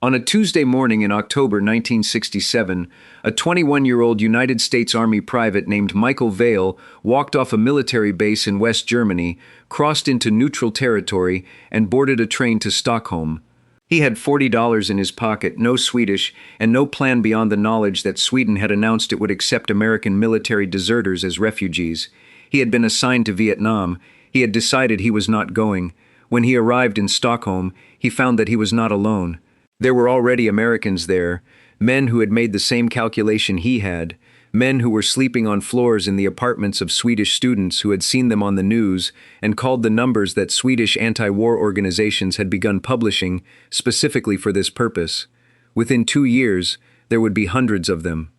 On a Tuesday morning in October 1967, a 21-year-old United States Army private named Michael Vale walked off a military base in West Germany, crossed into neutral territory, and boarded a train to Stockholm. He had $40 in his pocket, no Swedish, and no plan beyond the knowledge that Sweden had announced it would accept American military deserters as refugees. He had been assigned to Vietnam. He had decided he was not going. When he arrived in Stockholm, he found that he was not alone. There were already Americans there, men who had made the same calculation he had, men who were sleeping on floors in the apartments of Swedish students who had seen them on the news and called the numbers that Swedish anti-war organizations had begun publishing specifically for this purpose. Within 2 years, there would be hundreds of them.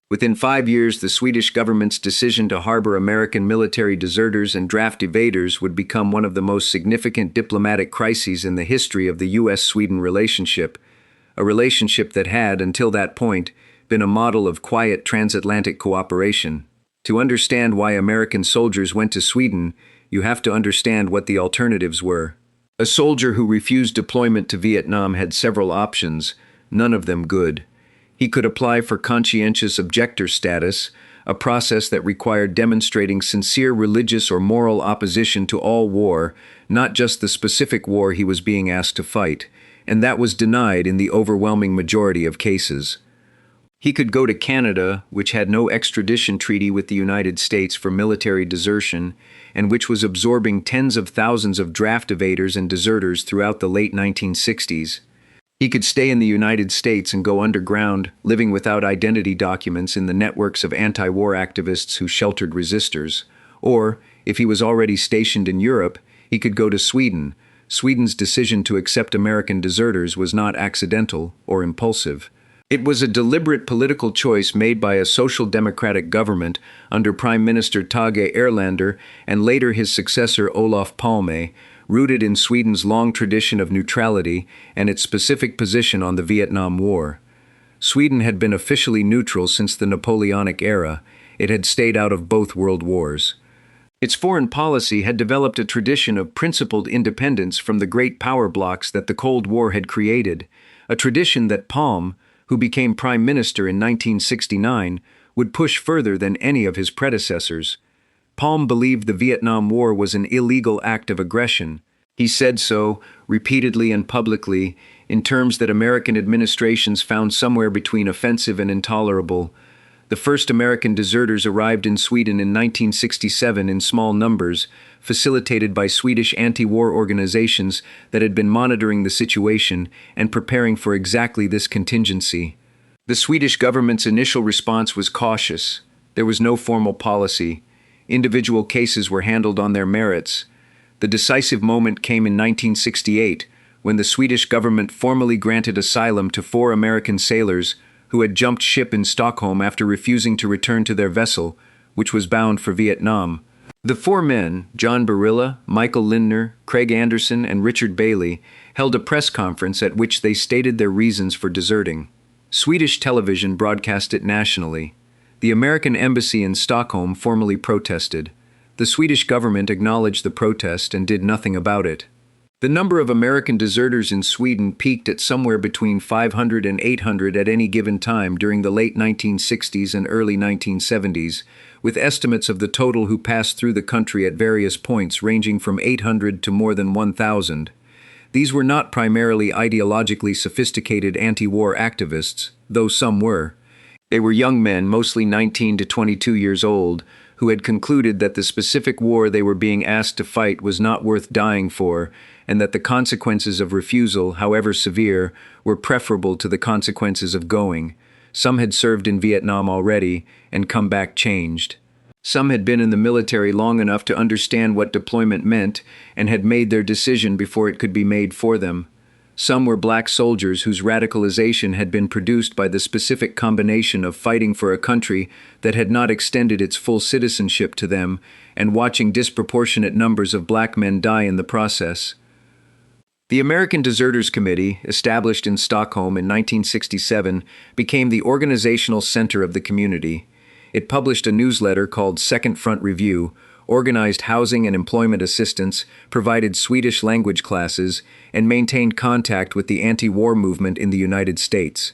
Within 5 years, the Swedish government's decision to harbor American military deserters and draft evaders would become one of the most significant diplomatic crises in the history of the U.S.-Sweden relationship, a relationship that had, until that point, been a model of quiet transatlantic cooperation. To understand why American soldiers went to Sweden, you have to understand what the alternatives were. A soldier who refused deployment to Vietnam had several options, none of them good. He could apply for conscientious objector status, a process that required demonstrating sincere religious or moral opposition to all war, not just the specific war he was being asked to fight, and that was denied in the overwhelming majority of cases. He could go to Canada, which had no extradition treaty with the United States for military desertion, and which was absorbing tens of thousands of draft evaders and deserters throughout the late 1960s. He could stay in the United States and go underground, living without identity documents in the networks of anti-war activists who sheltered resistors. Or, if he was already stationed in Europe, he could go to Sweden. Sweden's decision to accept American deserters was not accidental or impulsive. It was a deliberate political choice made by a social democratic government under Prime Minister Tage Erlander and later his successor Olof Palme, rooted in Sweden's long tradition of neutrality and its specific position on the Vietnam War. Sweden had been officially neutral since the Napoleonic era. It had stayed out of both world wars. Its foreign policy had developed a tradition of principled independence from the great power blocs that the Cold War had created, a tradition that Palme, who became prime minister in 1969, would push further than any of his predecessors. Palme believed the Vietnam War was an illegal act of aggression. He said so, repeatedly and publicly, in terms that American administrations found somewhere between offensive and intolerable. The first American deserters arrived in Sweden in 1967 in small numbers, facilitated by Swedish anti-war organizations that had been monitoring the situation and preparing for exactly this contingency. The Swedish government's initial response was cautious. There was no formal policy. Individual cases were handled on their merits. The decisive moment came in 1968, when the Swedish government formally granted asylum to 4 American sailors who had jumped ship in Stockholm after refusing to return to their vessel, which was bound for Vietnam. The 4 men, John Barilla, Michael Lindner, Craig Anderson, and Richard Bailey, held a press conference at which they stated their reasons for deserting. Swedish television broadcast it nationally. The American embassy in Stockholm formally protested. The Swedish government acknowledged the protest and did nothing about it. The number of American deserters in Sweden peaked at somewhere between 500 and 800 at any given time during the late 1960s and early 1970s, with estimates of the total who passed through the country at various points ranging from 800 to more than 1,000. These were not primarily ideologically sophisticated anti-war activists, though some were. They were young men, mostly 19 to 22 years old, who had concluded that the specific war they were being asked to fight was not worth dying for, and that the consequences of refusal, however severe, were preferable to the consequences of going. Some had served in Vietnam already and come back changed. Some had been in the military long enough to understand what deployment meant and had made their decision before it could be made for them. Some were black soldiers whose radicalization had been produced by the specific combination of fighting for a country that had not extended its full citizenship to them and watching disproportionate numbers of black men die in the process. The American Deserters Committee, established in Stockholm in 1967, became the organizational center of the community. It published a newsletter called Second Front Review, organized housing and employment assistance, provided Swedish language classes, and maintained contact with the anti-war movement in the United States.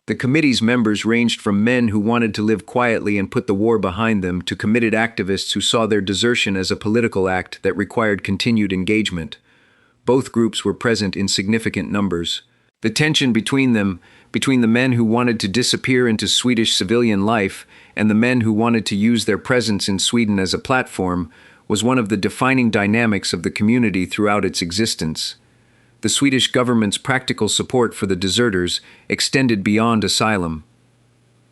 The committee's members ranged from men who wanted to live quietly and put the war behind them to committed activists who saw their desertion as a political act that required continued engagement. Both groups were present in significant numbers. The tension between the men who wanted to disappear into Swedish civilian life and the men who wanted to use their presence in Sweden as a platform, was one of the defining dynamics of the community throughout its existence. The Swedish government's practical support for the deserters extended beyond asylum.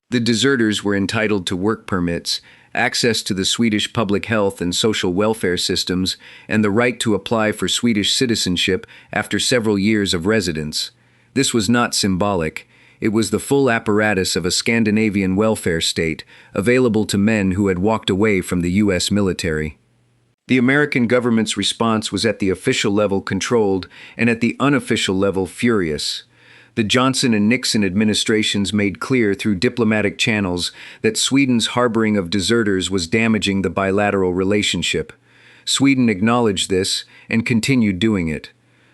The deserters were entitled to work permits, access to the Swedish public health and social welfare systems, and the right to apply for Swedish citizenship after several years of residence. This was not symbolic. It was the full apparatus of a Scandinavian welfare state, available to men who had walked away from the U.S. military. The American government's response was at the official level controlled and at the unofficial level furious. The Johnson and Nixon administrations made clear through diplomatic channels that Sweden's harboring of deserters was damaging the bilateral relationship. Sweden acknowledged this and continued doing it.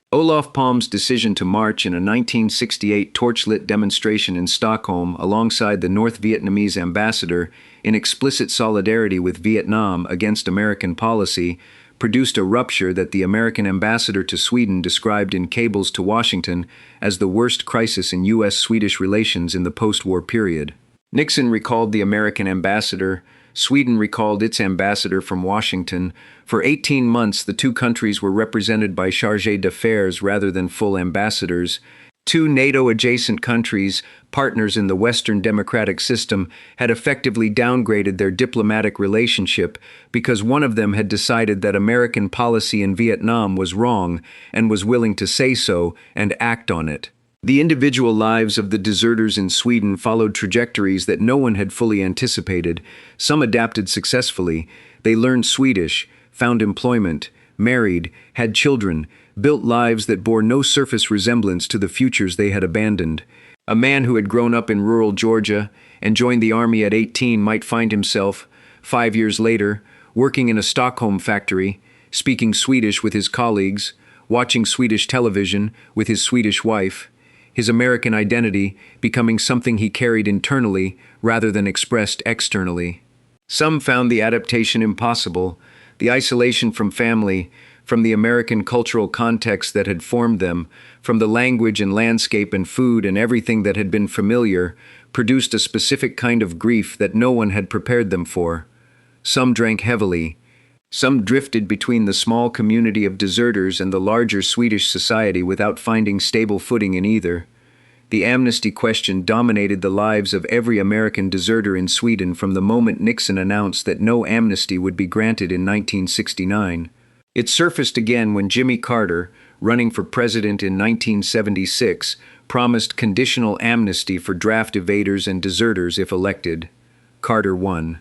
Olof Palme's decision to march in a 1968 torchlit demonstration in Stockholm alongside the North Vietnamese ambassador in explicit solidarity with Vietnam against American policy produced a rupture that the American ambassador to Sweden described in cables to Washington as the worst crisis in U.S.-Swedish relations in the post-war period. Nixon recalled the American ambassador. Sweden recalled its ambassador from Washington. For 18 months, the two countries were represented by chargés d'affaires rather than full ambassadors. Two NATO-adjacent countries, partners in the Western democratic system, had effectively downgraded their diplomatic relationship because one of them had decided that American policy in Vietnam was wrong and was willing to say so and act on it. The individual lives of the deserters in Sweden followed trajectories that no one had fully anticipated. Some adapted successfully. They learned Swedish, found employment, married, had children, built lives that bore no surface resemblance to the futures they had abandoned. A man who had grown up in rural Georgia and joined the army at 18 might find himself, 5 years later, working in a Stockholm factory, speaking Swedish with his colleagues, watching Swedish television with his Swedish wife, his American identity becoming something he carried internally rather than expressed externally. Some found the adaptation impossible, the isolation from family, from the American cultural context that had formed them, from the language and landscape and food and everything that had been familiar, produced a specific kind of grief that no one had prepared them for. Some drank heavily. Some drifted between the small community of deserters and the larger Swedish society without finding stable footing in either. The amnesty question dominated the lives of every American deserter in Sweden from the moment Nixon announced that no amnesty would be granted in 1969. It surfaced again when Jimmy Carter, running for president in 1976, promised conditional amnesty for draft evaders and deserters if elected. Carter won.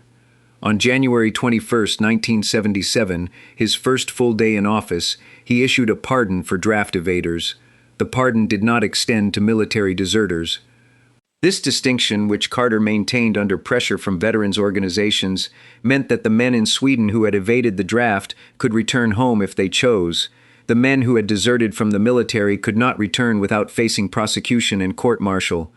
On January 21, 1977, his first full day in office, he issued a pardon for draft evaders. The pardon did not extend to military deserters. This distinction, which Carter maintained under pressure from veterans organizations, meant that the men in Sweden who had evaded the draft could return home if they chose. The men who had deserted from the military could not return without facing prosecution and court-martial.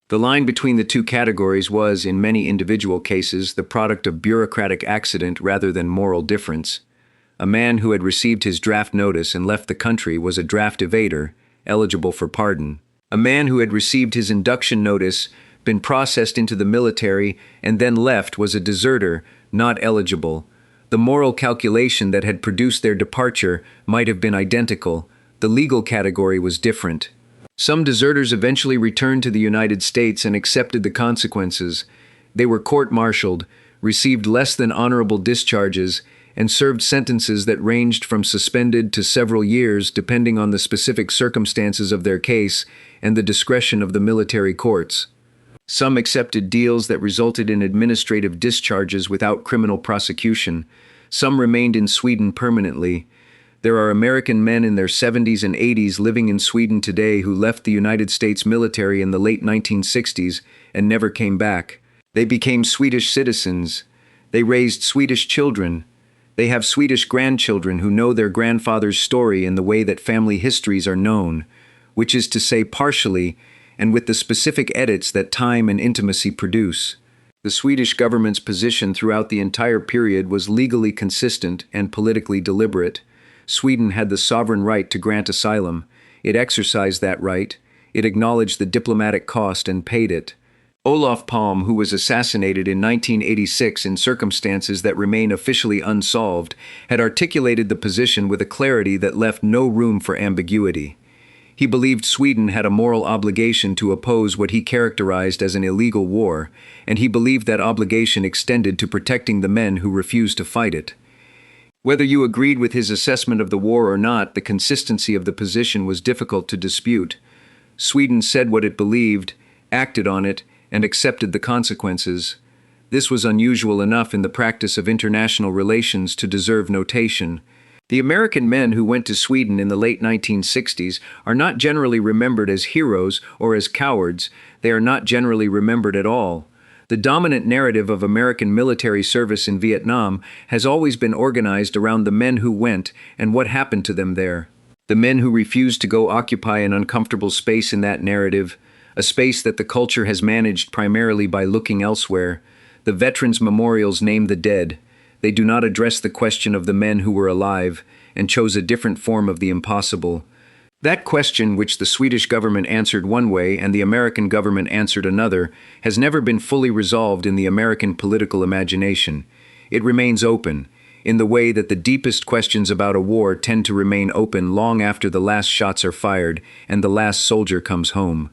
The line between the two categories was, in many individual cases, the product of bureaucratic accident rather than moral difference. A man who had received his draft notice and left the country was a draft evader, eligible for pardon. A man who had received his induction notice, been processed into the military, and then left was a deserter, not eligible. The moral calculation that had produced their departure might have been identical. The legal category was different. Some deserters eventually returned to the United States and accepted the consequences. They were court-martialed, received less than honorable discharges, and served sentences that ranged from suspended to several years depending on the specific circumstances of their case and the discretion of the military courts. Some accepted deals that resulted in administrative discharges without criminal prosecution. Some remained in Sweden permanently. There are American men in their 70s and 80s living in Sweden today who left the United States military in the late 1960s and never came back. They became Swedish citizens. They raised Swedish children. They have Swedish grandchildren who know their grandfather's story in the way that family histories are known, which is to say partially, and with the specific edits that time and intimacy produce. The Swedish government's position throughout the entire period was legally consistent and politically deliberate. Sweden had the sovereign right to grant asylum. It exercised that right. It acknowledged the diplomatic cost and paid it. Olof Palme, who was assassinated in 1986 in circumstances that remain officially unsolved, had articulated the position with a clarity that left no room for ambiguity. He believed Sweden had a moral obligation to oppose what he characterized as an illegal war, and he believed that obligation extended to protecting the men who refused to fight it. Whether you agreed with his assessment of the war or not, the consistency of the position was difficult to dispute. Sweden said what it believed, acted on it, and accepted the consequences. This was unusual enough in the practice of international relations to deserve notation. The American men who went to Sweden in the late 1960s are not generally remembered as heroes or as cowards. They are not generally remembered at all. The dominant narrative of American military service in Vietnam has always been organized around the men who went and what happened to them there. The men who refused to go occupy an uncomfortable space in that narrative, a space that the culture has managed primarily by looking elsewhere. The veterans' memorials name the dead. They do not address the question of the men who were alive and chose a different form of the impossible. That question, which the Swedish government answered one way and the American government answered another, has never been fully resolved in the American political imagination. It remains open, in the way that the deepest questions about a war tend to remain open long after the last shots are fired and the last soldier comes home.